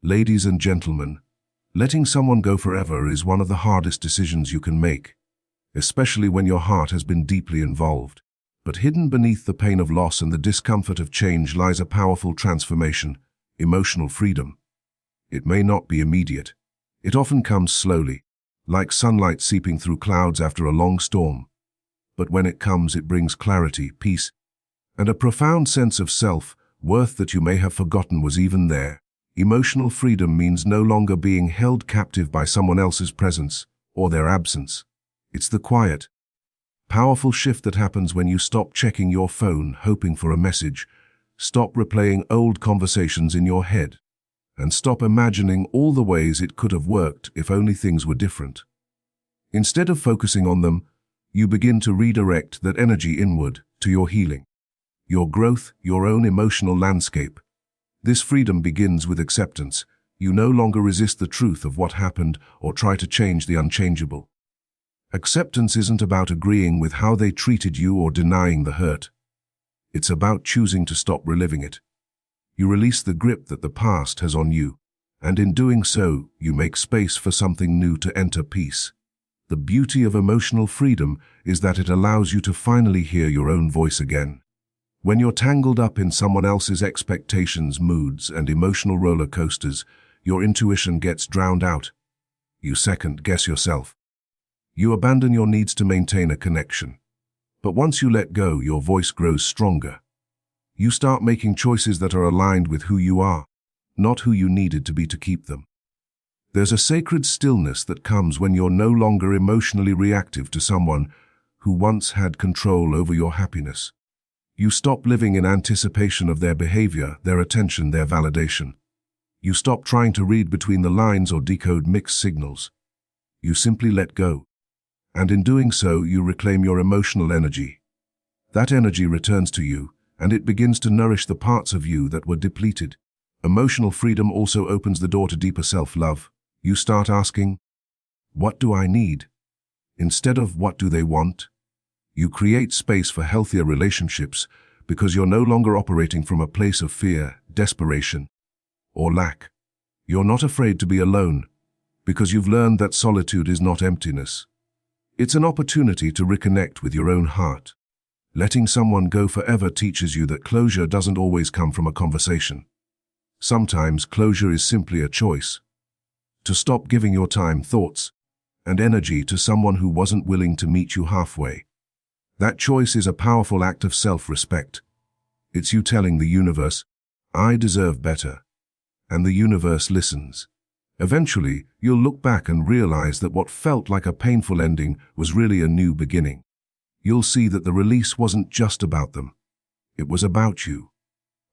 Ladies and gentlemen, letting someone go forever is one of the hardest decisions you can make, especially when your heart has been deeply involved. But hidden beneath the pain of loss and the discomfort of change lies a powerful transformation, emotional freedom. It may not be immediate. It often comes slowly, like sunlight seeping through clouds after a long storm. But when it comes, it brings clarity, peace, and a profound sense of self-worth that you may have forgotten was even there. Emotional freedom means no longer being held captive by someone else's presence or their absence. It's the quiet, powerful shift that happens when you stop checking your phone hoping for a message, stop replaying old conversations in your head, and stop imagining all the ways it could have worked if only things were different. Instead of focusing on them, you begin to redirect that energy inward to your healing, your growth, your own emotional landscape. This freedom begins with acceptance. You no longer resist the truth of what happened or try to change the unchangeable. Acceptance isn't about agreeing with how they treated you or denying the hurt. It's about choosing to stop reliving it. You release the grip that the past has on you, and in doing so, you make space for something new to enter peace. The beauty of emotional freedom is that it allows you to finally hear your own voice again. When you're tangled up in someone else's expectations, moods, and emotional roller coasters, your intuition gets drowned out. You second-guess yourself. You abandon your needs to maintain a connection. But once you let go, your voice grows stronger. You start making choices that are aligned with who you are, not who you needed to be to keep them. There's a sacred stillness that comes when you're no longer emotionally reactive to someone who once had control over your happiness. You stop living in anticipation of their behavior, their attention, their validation. You stop trying to read between the lines or decode mixed signals. You simply let go. And in doing so, you reclaim your emotional energy. That energy returns to you, and it begins to nourish the parts of you that were depleted. Emotional freedom also opens the door to deeper self-love. You start asking, "What do I need?" instead of "What do they want?" You create space for healthier relationships because you're no longer operating from a place of fear, desperation, or lack. You're not afraid to be alone because you've learned that solitude is not emptiness. It's an opportunity to reconnect with your own heart. Letting someone go forever teaches you that closure doesn't always come from a conversation. Sometimes closure is simply a choice. To stop giving your time, thoughts, and energy to someone who wasn't willing to meet you halfway. That choice is a powerful act of self-respect. It's you telling the universe, "I deserve better." And the universe listens. Eventually, you'll look back and realize that what felt like a painful ending was really a new beginning. You'll see that the release wasn't just about them. It was about you.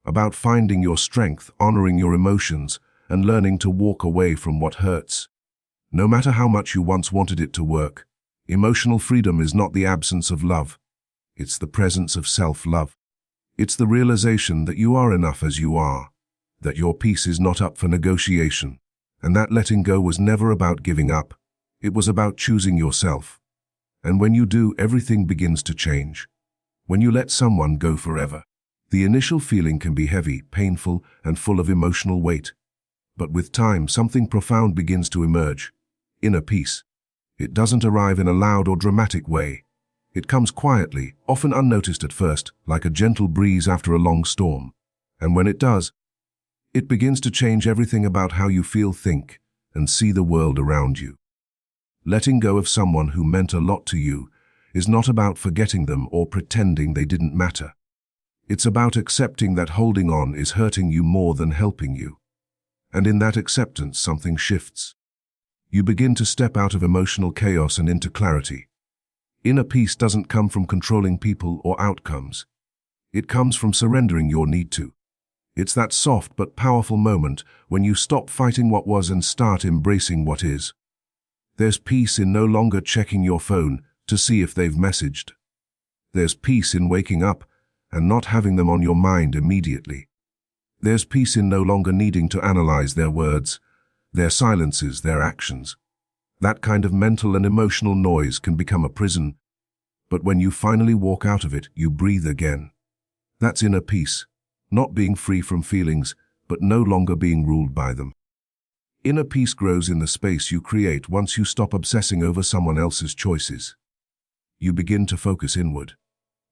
About finding your strength, honoring your emotions, and learning to walk away from what hurts. No matter how much you once wanted it to work, emotional freedom is not the absence of love. It's the presence of self-love. It's the realization that you are enough as you are, that your peace is not up for negotiation, and that letting go was never about giving up. It was about choosing yourself. And when you do, everything begins to change. When you let someone go forever, the initial feeling can be heavy, painful, and full of emotional weight. But with time, something profound begins to emerge. Inner peace. It doesn't arrive in a loud or dramatic way. It comes quietly, often unnoticed at first, like a gentle breeze after a long storm. And when it does, it begins to change everything about how you feel, think, and see the world around you. Letting go of someone who meant a lot to you is not about forgetting them or pretending they didn't matter. It's about accepting that holding on is hurting you more than helping you. And in that acceptance, something shifts. You begin to step out of emotional chaos and into clarity. Inner peace doesn't come from controlling people or outcomes. It comes from surrendering your need to. It's that soft but powerful moment when you stop fighting what was and start embracing what is. There's peace in no longer checking your phone to see if they've messaged. There's peace in waking up and not having them on your mind immediately. There's peace in no longer needing to analyze their words, their silences, their actions. That kind of mental and emotional noise can become a prison, but when you finally walk out of it, you breathe again. That's inner peace, not being free from feelings, but no longer being ruled by them. Inner peace grows in the space you create once you stop obsessing over someone else's choices. You begin to focus inward.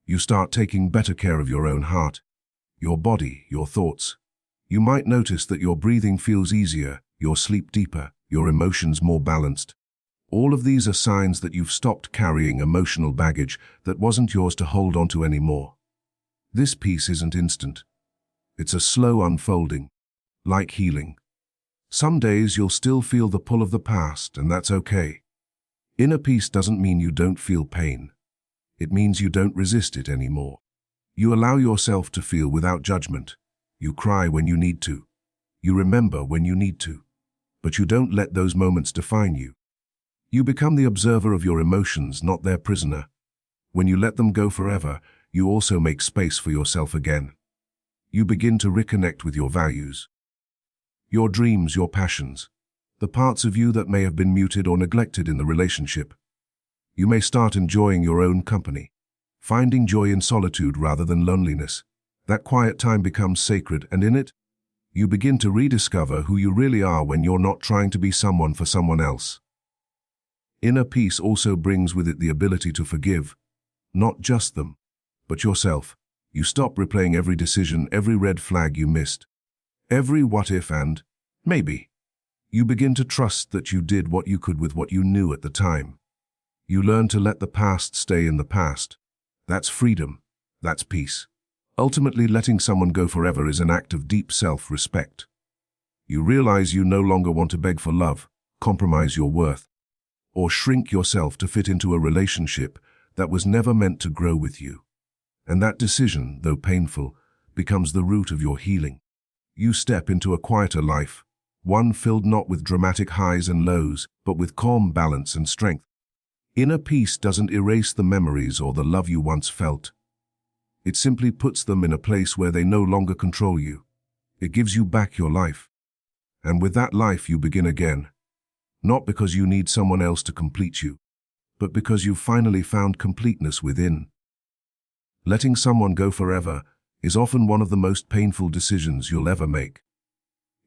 You start taking better care of your own heart, your body, your thoughts. You might notice that your breathing feels easier, your sleep deeper, your emotions more balanced. All of these are signs that you've stopped carrying emotional baggage that wasn't yours to hold onto anymore. This peace isn't instant. It's a slow unfolding, like healing. Some days you'll still feel the pull of the past, and that's okay. Inner peace doesn't mean you don't feel pain. It means you don't resist it anymore. You allow yourself to feel without judgment. You cry when you need to. You remember when you need to. But you don't let those moments define you. You become the observer of your emotions, not their prisoner. When you let them go forever, you also make space for yourself again. You begin to reconnect with your values, your dreams, your passions, the parts of you that may have been muted or neglected in the relationship. You may start enjoying your own company, finding joy in solitude rather than loneliness. That quiet time becomes sacred, and in it, you begin to rediscover who you really are when you're not trying to be someone for someone else. Inner peace also brings with it the ability to forgive, not just them, but yourself. You stop replaying every decision, every red flag you missed, every what if and maybe. You begin to trust that you did what you could with what you knew at the time. You learn to let the past stay in the past. That's freedom. That's peace. Ultimately, letting someone go forever is an act of deep self-respect. You realize you no longer want to beg for love, compromise your worth, or shrink yourself to fit into a relationship that was never meant to grow with you. And that decision, though painful, becomes the root of your healing. You step into a quieter life, one filled not with dramatic highs and lows, but with calm balance and strength. Inner peace doesn't erase the memories or the love you once felt. It simply puts them in a place where they no longer control you. It gives you back your life. And with that life you begin again. Not because you need someone else to complete you, but because you've finally found completeness within. Letting someone go forever is often one of the most painful decisions you'll ever make.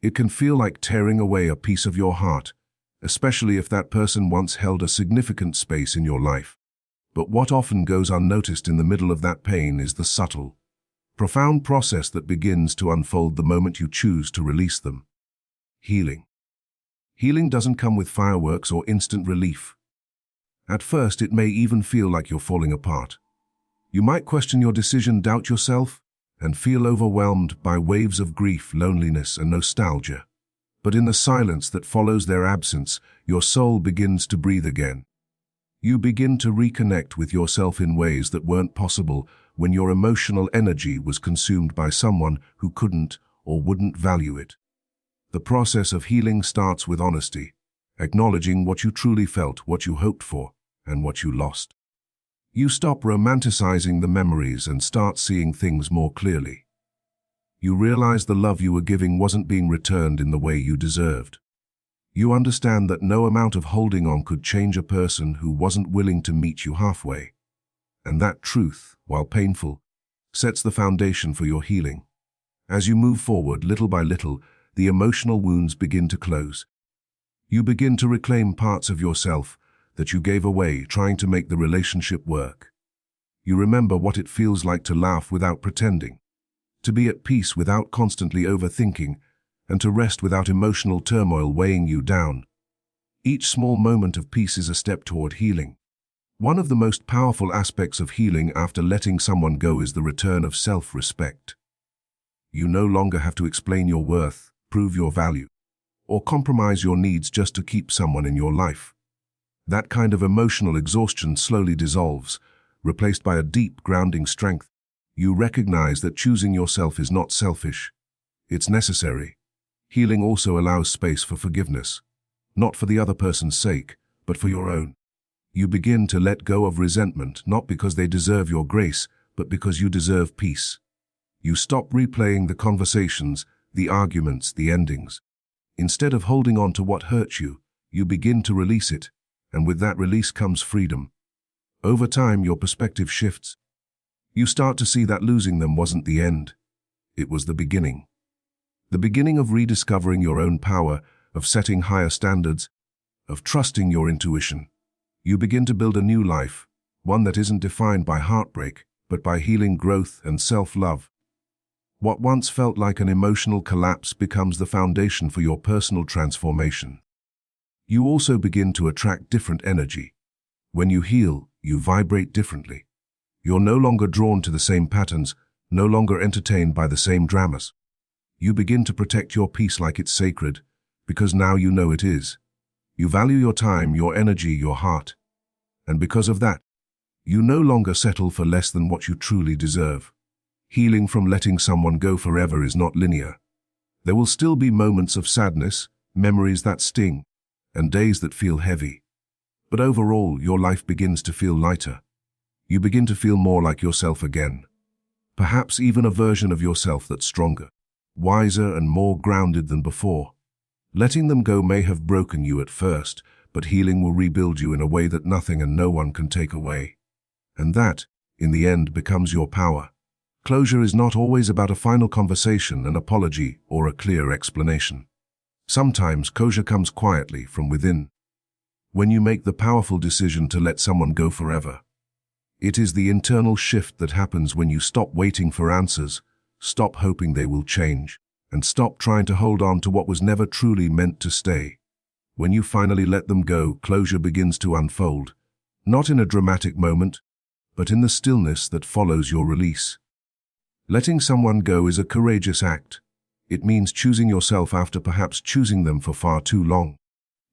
It can feel like tearing away a piece of your heart, especially if that person once held a significant space in your life. But what often goes unnoticed in the middle of that pain is the subtle, profound process that begins to unfold the moment you choose to release them. Healing. Healing doesn't come with fireworks or instant relief. At first, it may even feel like you're falling apart. You might question your decision, doubt yourself, and feel overwhelmed by waves of grief, loneliness, and nostalgia. But in the silence that follows their absence, your soul begins to breathe again. You begin to reconnect with yourself in ways that weren't possible when your emotional energy was consumed by someone who couldn't or wouldn't value it. The process of healing starts with honesty, acknowledging what you truly felt, what you hoped for, and what you lost. You stop romanticizing the memories and start seeing things more clearly. You realize the love you were giving wasn't being returned in the way you deserved. You understand that no amount of holding on could change a person who wasn't willing to meet you halfway. And that truth, while painful, sets the foundation for your healing. As you move forward, little by little, the emotional wounds begin to close. You begin to reclaim parts of yourself that you gave away trying to make the relationship work. You remember what it feels like to laugh without pretending, to be at peace without constantly overthinking, and to rest without emotional turmoil weighing you down. Each small moment of peace is a step toward healing. One of the most powerful aspects of healing after letting someone go is the return of self-respect. You no longer have to explain your worth, prove your value, or compromise your needs just to keep someone in your life. That kind of emotional exhaustion slowly dissolves, replaced by a deep, grounding strength. You recognize that choosing yourself is not selfish. It's necessary. Healing also allows space for forgiveness, not for the other person's sake, but for your own. You begin to let go of resentment, not because they deserve your grace, but because you deserve peace. You stop replaying the conversations, the arguments, the endings. Instead of holding on to what hurt you, you begin to release it, and with that release comes freedom. Over time, your perspective shifts. You start to see that losing them wasn't the end. It was the beginning. The beginning of rediscovering your own power, of setting higher standards, of trusting your intuition. You begin to build a new life, one that isn't defined by heartbreak, but by healing, growth, and self-love. What once felt like an emotional collapse becomes the foundation for your personal transformation. You also begin to attract different energy. When you heal, you vibrate differently. You're no longer drawn to the same patterns, no longer entertained by the same dramas. You begin to protect your peace like it's sacred, because now you know it is. You value your time, your energy, your heart. And because of that, you no longer settle for less than what you truly deserve. Healing from letting someone go forever is not linear. There will still be moments of sadness, memories that sting, and days that feel heavy. But overall, your life begins to feel lighter. You begin to feel more like yourself again. Perhaps even a version of yourself that's stronger, wiser, and more grounded than before. Letting them go may have broken you at first, but healing will rebuild you in a way that nothing and no one can take away. And that, in the end, becomes your power. Closure is not always about a final conversation, an apology, or a clear explanation. Sometimes closure comes quietly from within. When you make the powerful decision to let someone go forever, it is the internal shift that happens when you stop waiting for answers, stop hoping they will change, and stop trying to hold on to what was never truly meant to stay. When you finally let them go, closure begins to unfold, not in a dramatic moment, but in the stillness that follows your release. Letting someone go is a courageous act. It means choosing yourself after perhaps choosing them for far too long.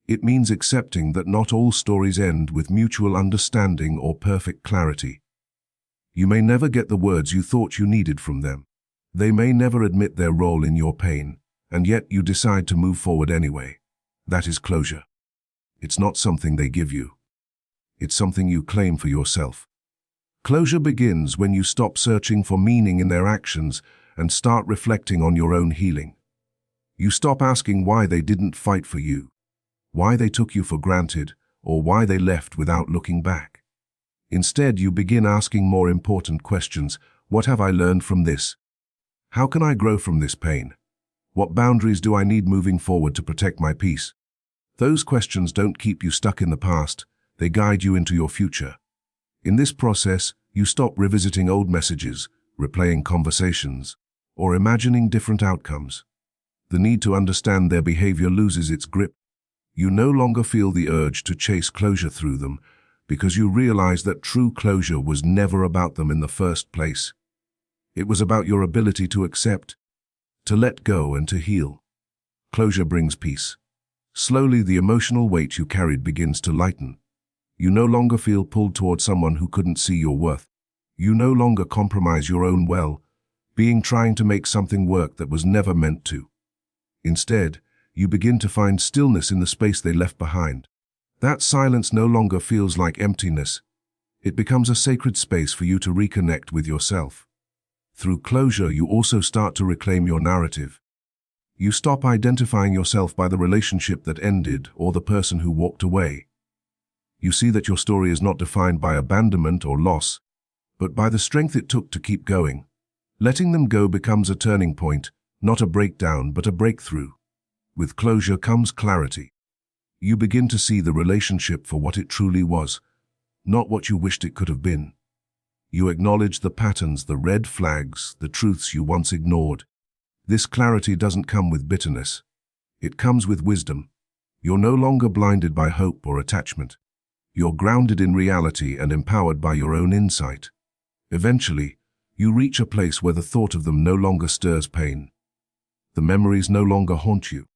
It means accepting that not all stories end with mutual understanding or perfect clarity. You may never get the words you thought you needed from them. They may never admit their role in your pain, and yet you decide to move forward anyway. That is closure. It's not something they give you. It's something you claim for yourself. Closure begins when you stop searching for meaning in their actions and start reflecting on your own healing. You stop asking why they didn't fight for you, why they took you for granted, or why they left without looking back. Instead, you begin asking more important questions. What have I learned from this? How can I grow from this pain? What boundaries do I need moving forward to protect my peace? Those questions don't keep you stuck in the past, they guide you into your future. In this process, you stop revisiting old messages, replaying conversations, or imagining different outcomes. The need to understand their behavior loses its grip. You no longer feel the urge to chase closure through them, because you realize that true closure was never about them in the first place. It was about your ability to accept, to let go, and to heal. Closure brings peace. Slowly, the emotional weight you carried begins to lighten. You no longer feel pulled toward someone who couldn't see your worth. You no longer compromise your own well-being trying to make something work that was never meant to. Instead, you begin to find stillness in the space they left behind. That silence no longer feels like emptiness. It becomes a sacred space for you to reconnect with yourself. Through closure, you also start to reclaim your narrative. You stop identifying yourself by the relationship that ended or the person who walked away. You see that your story is not defined by abandonment or loss, but by the strength it took to keep going. Letting them go becomes a turning point, not a breakdown, but a breakthrough. With closure comes clarity. You begin to see the relationship for what it truly was, not what you wished it could have been. You acknowledge the patterns, the red flags, the truths you once ignored. This clarity doesn't come with bitterness. It comes with wisdom. You're no longer blinded by hope or attachment. You're grounded in reality and empowered by your own insight. Eventually, you reach a place where the thought of them no longer stirs pain. The memories no longer haunt you.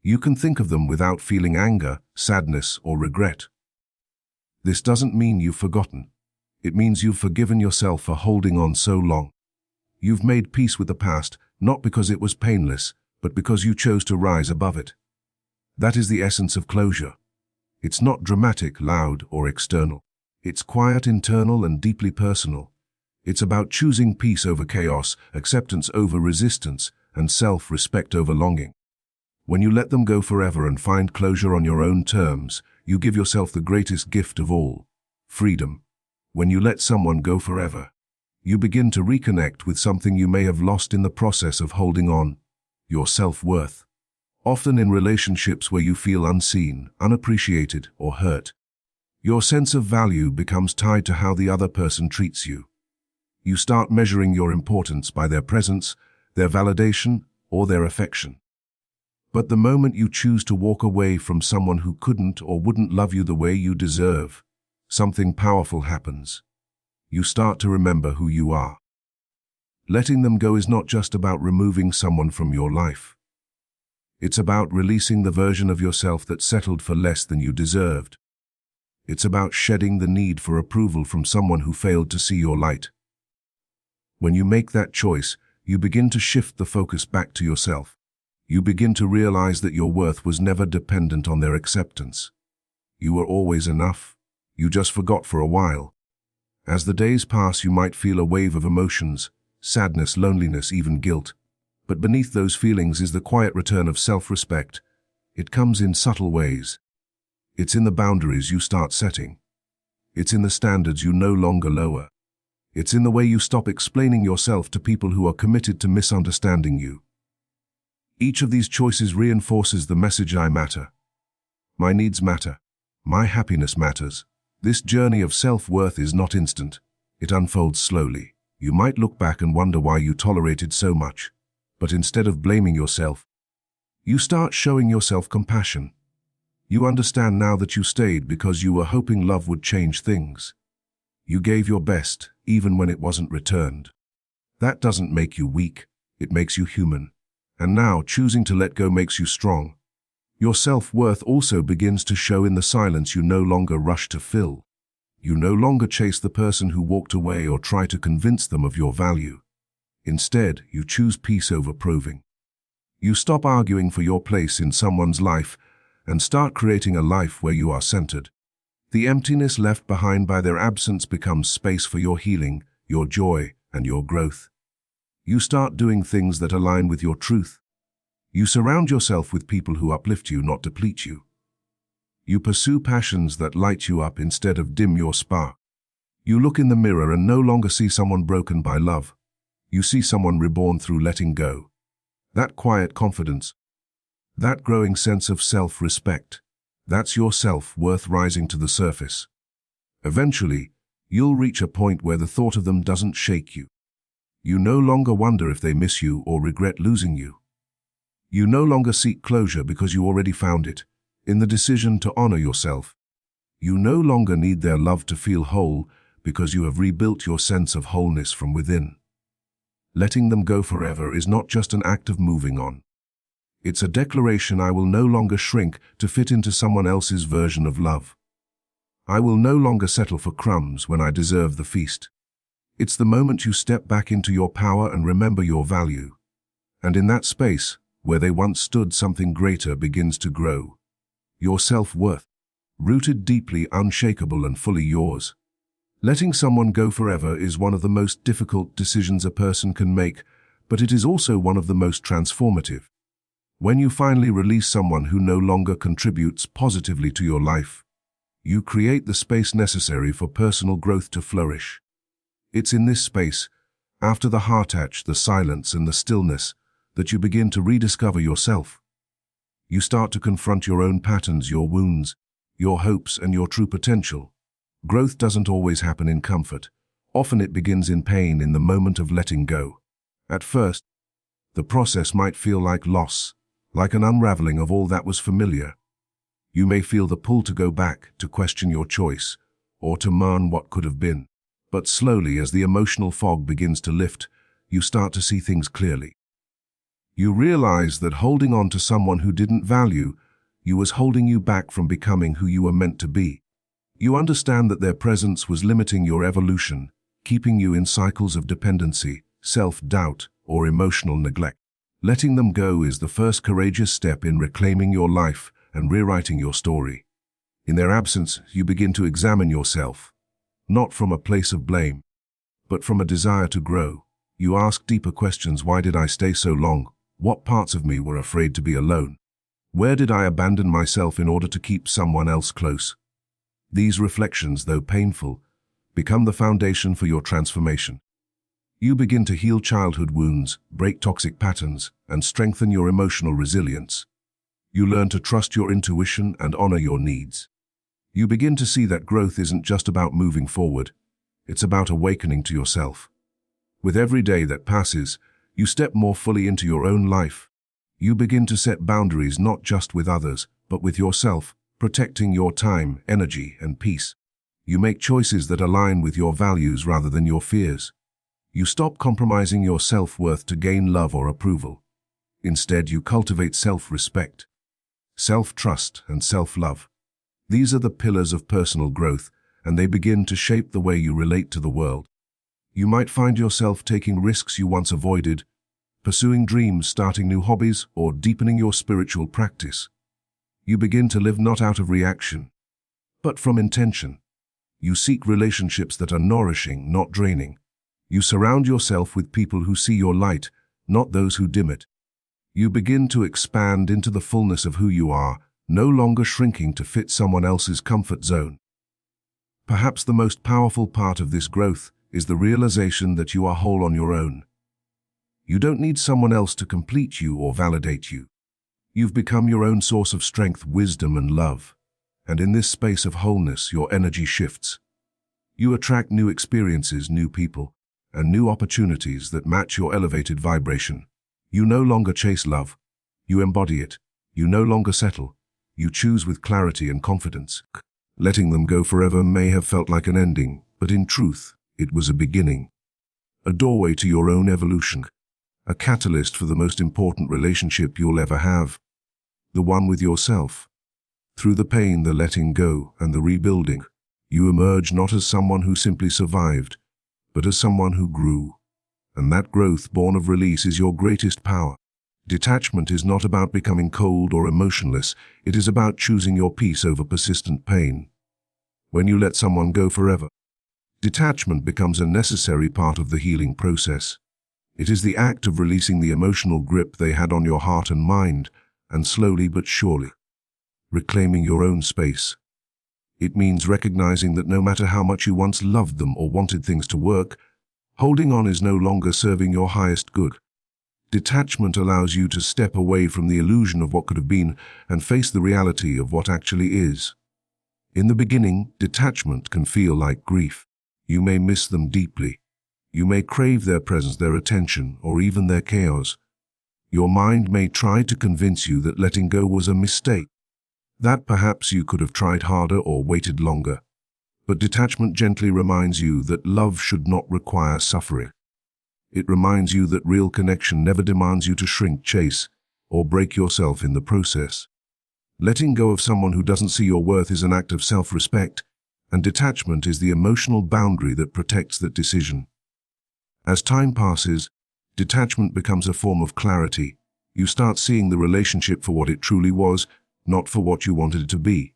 You can think of them without feeling anger, sadness, or regret. This doesn't mean you've forgotten. It means you've forgiven yourself for holding on so long. You've made peace with the past, not because it was painless, but because you chose to rise above it. That is the essence of closure. It's not dramatic, loud, or external. It's quiet, internal, and deeply personal. It's about choosing peace over chaos, acceptance over resistance, and self-respect over longing. When you let them go forever and find closure on your own terms, you give yourself the greatest gift of all, freedom. When you let someone go forever, you begin to reconnect with something you may have lost in the process of holding on, your self-worth. often in relationships where you feel unseen, unappreciated, or hurt. Your sense of value becomes tied to how the other person treats you. You start measuring your importance by their presence, their validation, or their affection. But the moment you choose to walk away from someone who couldn't or wouldn't love you the way you deserve, something powerful happens. You start to remember who you are. Letting them go is not just about removing someone from your life. It's about releasing the version of yourself that settled for less than you deserved. It's about shedding the need for approval from someone who failed to see your light. When you make that choice, you begin to shift the focus back to yourself. You begin to realize that your worth was never dependent on their acceptance. You were always enough. You just forgot for a while. As the days pass, you might feel a wave of emotions, sadness, loneliness, even guilt. But beneath those feelings is the quiet return of self-respect. It comes in subtle ways. It's in the boundaries you start setting. It's in the standards you no longer lower. It's in the way you stop explaining yourself to people who are committed to misunderstanding you. Each of these choices reinforces the message: I matter. My needs matter. My happiness matters. This journey of self-worth is not instant. It unfolds slowly. You might look back and wonder why you tolerated so much. But instead of blaming yourself, you start showing yourself compassion. You understand now that you stayed because you were hoping love would change things. You gave your best, even when it wasn't returned. That doesn't make you weak. It makes you human. And now, choosing to let go makes you strong. Your self-worth also begins to show in the silence you no longer rush to fill. You no longer chase the person who walked away or try to convince them of your value. Instead, you choose peace over proving. You stop arguing for your place in someone's life and start creating a life where you are centered. The emptiness left behind by their absence becomes space for your healing, your joy, and your growth. You start doing things that align with your truth. You surround yourself with people who uplift you, not deplete you. You pursue passions that light you up instead of dim your spark. You look in the mirror and no longer see someone broken by love. You see someone reborn through letting go. That quiet confidence, that growing sense of self-respect, that's your self-worth rising to the surface. Eventually, you'll reach a point where the thought of them doesn't shake you. You no longer wonder if they miss you or regret losing you. You no longer seek closure because you already found it in the decision to honor yourself. You no longer need their love to feel whole because you have rebuilt your sense of wholeness from within. Letting them go forever is not just an act of moving on. It's a declaration: I will no longer shrink to fit into someone else's version of love. I will no longer settle for crumbs when I deserve the feast. It's the moment you step back into your power and remember your value. And in that space, where they once stood, something greater begins to grow. Your self-worth, rooted deeply, unshakable, and fully yours. Letting someone go forever is one of the most difficult decisions a person can make, but it is also one of the most transformative. When you finally release someone who no longer contributes positively to your life, you create the space necessary for personal growth to flourish. It's in this space, after the heartache, the silence, and the stillness, that you begin to rediscover yourself. You start to confront your own patterns, your wounds, your hopes, and your true potential. Growth doesn't always happen in comfort. Often it begins in pain, in the moment of letting go. At first, the process might feel like loss, like an unraveling of all that was familiar. You may feel the pull to go back, to question your choice, or to mourn what could have been. But slowly, as the emotional fog begins to lift, you start to see things clearly. You realize that holding on to someone who didn't value you was holding you back from becoming who you were meant to be. You understand that their presence was limiting your evolution, keeping you in cycles of dependency, self-doubt, or emotional neglect. Letting them go is the first courageous step in reclaiming your life and rewriting your story. In their absence, you begin to examine yourself, not from a place of blame, but from a desire to grow. You ask deeper questions: why did I stay so long? What parts of me were afraid to be alone? Where did I abandon myself in order to keep someone else close? These reflections, though painful, become the foundation for your transformation. You begin to heal childhood wounds, break toxic patterns, and strengthen your emotional resilience. You learn to trust your intuition and honor your needs. You begin to see that growth isn't just about moving forward, it's about awakening to yourself. With every day that passes, you step more fully into your own life. You begin to set boundaries not just with others, but with yourself, protecting your time, energy, and peace. You make choices that align with your values rather than your fears. You stop compromising your self-worth to gain love or approval. Instead, you cultivate self-respect, self-trust, and self-love. These are the pillars of personal growth, and they begin to shape the way you relate to the world. You might find yourself taking risks you once avoided, pursuing dreams, starting new hobbies, or deepening your spiritual practice. You begin to live not out of reaction, but from intention. You seek relationships that are nourishing, not draining. You surround yourself with people who see your light, not those who dim it. You begin to expand into the fullness of who you are, no longer shrinking to fit someone else's comfort zone. Perhaps the most powerful part of this growth is the realization that you are whole on your own. You don't need someone else to complete you or validate you. You've become your own source of strength, wisdom, and love. And in this space of wholeness, your energy shifts. You attract new experiences, new people, and new opportunities that match your elevated vibration. You no longer chase love. You embody it. You no longer settle. You choose with clarity and confidence. Letting them go forever may have felt like an ending, but in truth, it was a beginning. A doorway to your own evolution. A catalyst for the most important relationship you'll ever have. The one with yourself. Through the pain, the letting go, and the rebuilding, you emerge not as someone who simply survived, but as someone who grew. And that growth, born of release, is your greatest power. Detachment is not about becoming cold or emotionless. It is about choosing your peace over persistent pain. When you let someone go forever, detachment becomes a necessary part of the healing process. It is the act of releasing the emotional grip they had on your heart and mind, and slowly but surely, reclaiming your own space. It means recognizing that no matter how much you once loved them or wanted things to work, holding on is no longer serving your highest good. Detachment allows you to step away from the illusion of what could have been and face the reality of what actually is. In the beginning, detachment can feel like grief. You may miss them deeply. You may crave their presence, their attention, or even their chaos. Your mind may try to convince you that letting go was a mistake, that perhaps you could have tried harder or waited longer. But detachment gently reminds you that love should not require suffering. It reminds you that real connection never demands you to shrink, chase, or break yourself in the process. Letting go of someone who doesn't see your worth is an act of self-respect, and detachment is the emotional boundary that protects that decision. As time passes, detachment becomes a form of clarity. You start seeing the relationship for what it truly was, not for what you wanted it to be.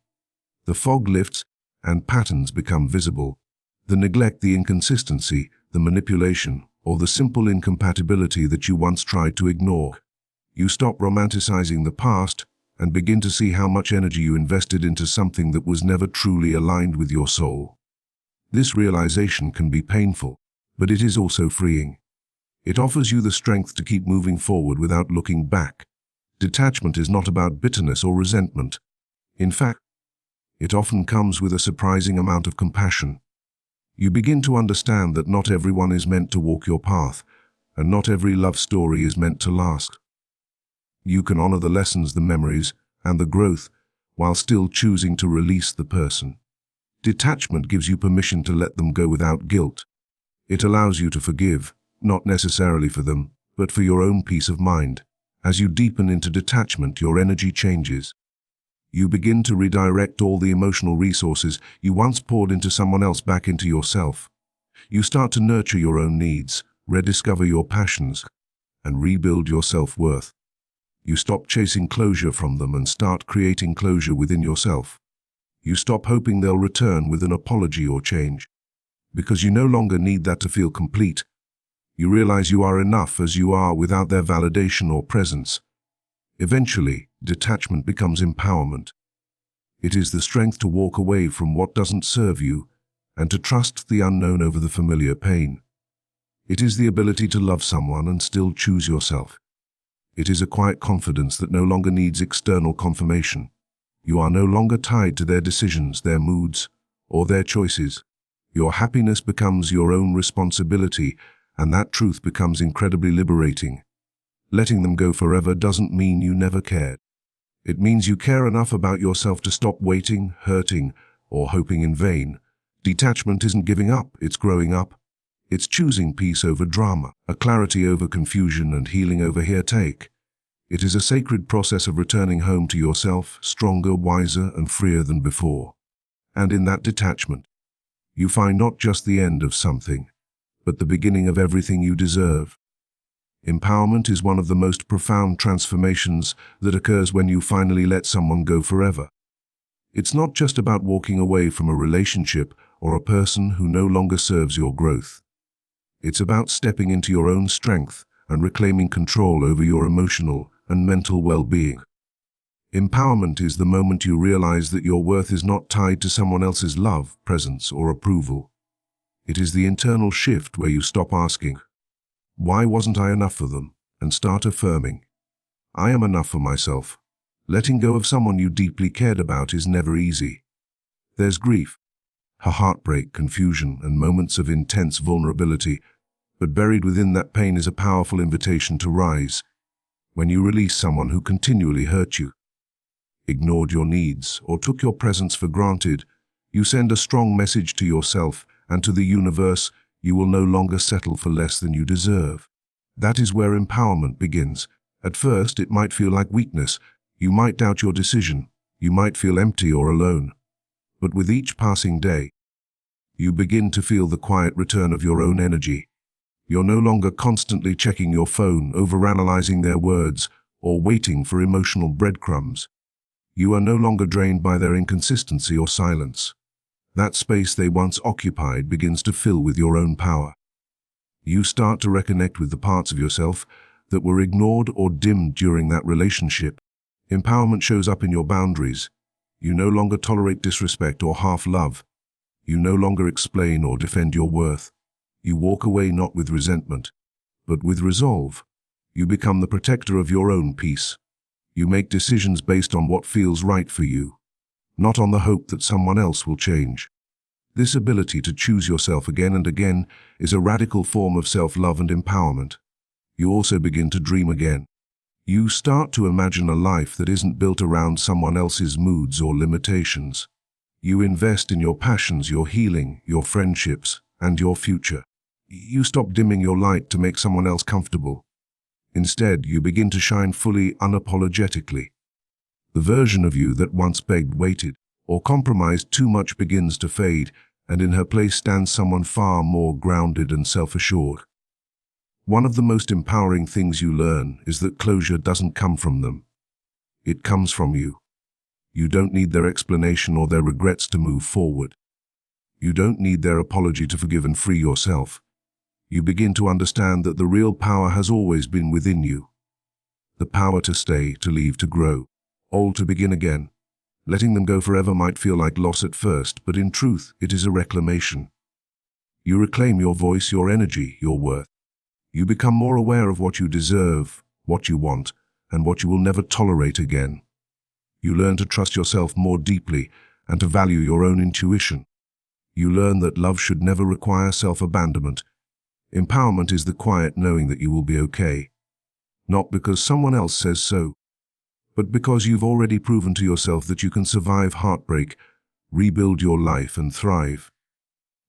The fog lifts, and patterns become visible. The neglect, the inconsistency, the manipulation, or the simple incompatibility that you once tried to ignore. You stop romanticizing the past and begin to see how much energy you invested into something that was never truly aligned with your soul. This realization can be painful, but it is also freeing. It offers you the strength to keep moving forward without looking back. Detachment is not about bitterness or resentment. In fact, it often comes with a surprising amount of compassion. You begin to understand that not everyone is meant to walk your path, and not every love story is meant to last. You can honor the lessons, the memories, and the growth, while still choosing to release the person. Detachment gives you permission to let them go without guilt. It allows you to forgive, not necessarily for them, but for your own peace of mind. As you deepen into detachment, your energy changes. You begin to redirect all the emotional resources you once poured into someone else back into yourself. You start to nurture your own needs, rediscover your passions, and rebuild your self-worth. You stop chasing closure from them and start creating closure within yourself. You stop hoping they'll return with an apology or change, because you no longer need that to feel complete. You realize you are enough as you are without their validation or presence. Eventually, detachment becomes empowerment. It is the strength to walk away from what doesn't serve you and to trust the unknown over the familiar pain. It is the ability to love someone and still choose yourself. It is a quiet confidence that no longer needs external confirmation. You are no longer tied to their decisions, their moods, or their choices. Your happiness becomes your own responsibility, and that truth becomes incredibly liberating. Letting them go forever doesn't mean you never cared. It means you care enough about yourself to stop waiting, hurting, or hoping in vain. Detachment isn't giving up, it's growing up. It's choosing peace over drama, a clarity over confusion, and healing over heartache. It is a sacred process of returning home to yourself, stronger, wiser, and freer than before. And in that detachment, you find not just the end of something, but the beginning of everything you deserve. Empowerment is one of the most profound transformations that occurs when you finally let someone go forever. It's not just about walking away from a relationship or a person who no longer serves your growth. It's about stepping into your own strength and reclaiming control over your emotional and mental well-being. Empowerment is the moment you realize that your worth is not tied to someone else's love, presence, or approval. It is the internal shift where you stop asking, "Why wasn't I enough for them?" and start affirming, "I am enough for myself." Letting go of someone you deeply cared about is never easy. There's grief, heartbreak, confusion, and moments of intense vulnerability, but buried within that pain is a powerful invitation to rise. When you release someone who continually hurt you, ignored your needs, or took your presence for granted, you send a strong message to yourself and to the universe: you will no longer settle for less than you deserve. That is where empowerment begins. At first, it might feel like weakness. You might doubt your decision. You might feel empty or alone. But with each passing day, you begin to feel the quiet return of your own energy. You're no longer constantly checking your phone, overanalyzing their words, or waiting for emotional breadcrumbs. You are no longer drained by their inconsistency or silence. That space they once occupied begins to fill with your own power. You start to reconnect with the parts of yourself that were ignored or dimmed during that relationship. Empowerment shows up in your boundaries. You no longer tolerate disrespect or half-love. You no longer explain or defend your worth. You walk away not with resentment, but with resolve. You become the protector of your own peace. You make decisions based on what feels right for you, not on the hope that someone else will change. This ability to choose yourself again and again is a radical form of self-love and empowerment. You also begin to dream again. You start to imagine a life that isn't built around someone else's moods or limitations. You invest in your passions, your healing, your friendships, and your future. You stop dimming your light to make someone else comfortable. Instead, you begin to shine fully, unapologetically. The version of you that once begged, waited, or compromised too much begins to fade, and in her place stands someone far more grounded and self-assured. One of the most empowering things you learn is that closure doesn't come from them. It comes from you. You don't need their explanation or their regrets to move forward. You don't need their apology to forgive and free yourself. You begin to understand that the real power has always been within you. The power to stay, to leave, to grow, all to begin again. Letting them go forever might feel like loss at first, but in truth, it is a reclamation. You reclaim your voice, your energy, your worth. You become more aware of what you deserve, what you want, and what you will never tolerate again. You learn to trust yourself more deeply and to value your own intuition. You learn that love should never require self-abandonment. Empowerment is the quiet knowing that you will be okay. Not because someone else says so, but because you've already proven to yourself that you can survive heartbreak, rebuild your life, and thrive.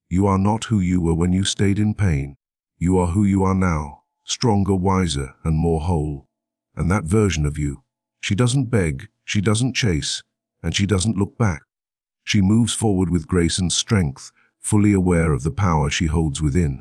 You are not who you were when you stayed in pain. You are who you are now, stronger, wiser, and more whole. And that version of you, she doesn't beg, she doesn't chase, and she doesn't look back. She moves forward with grace and strength, fully aware of the power she holds within.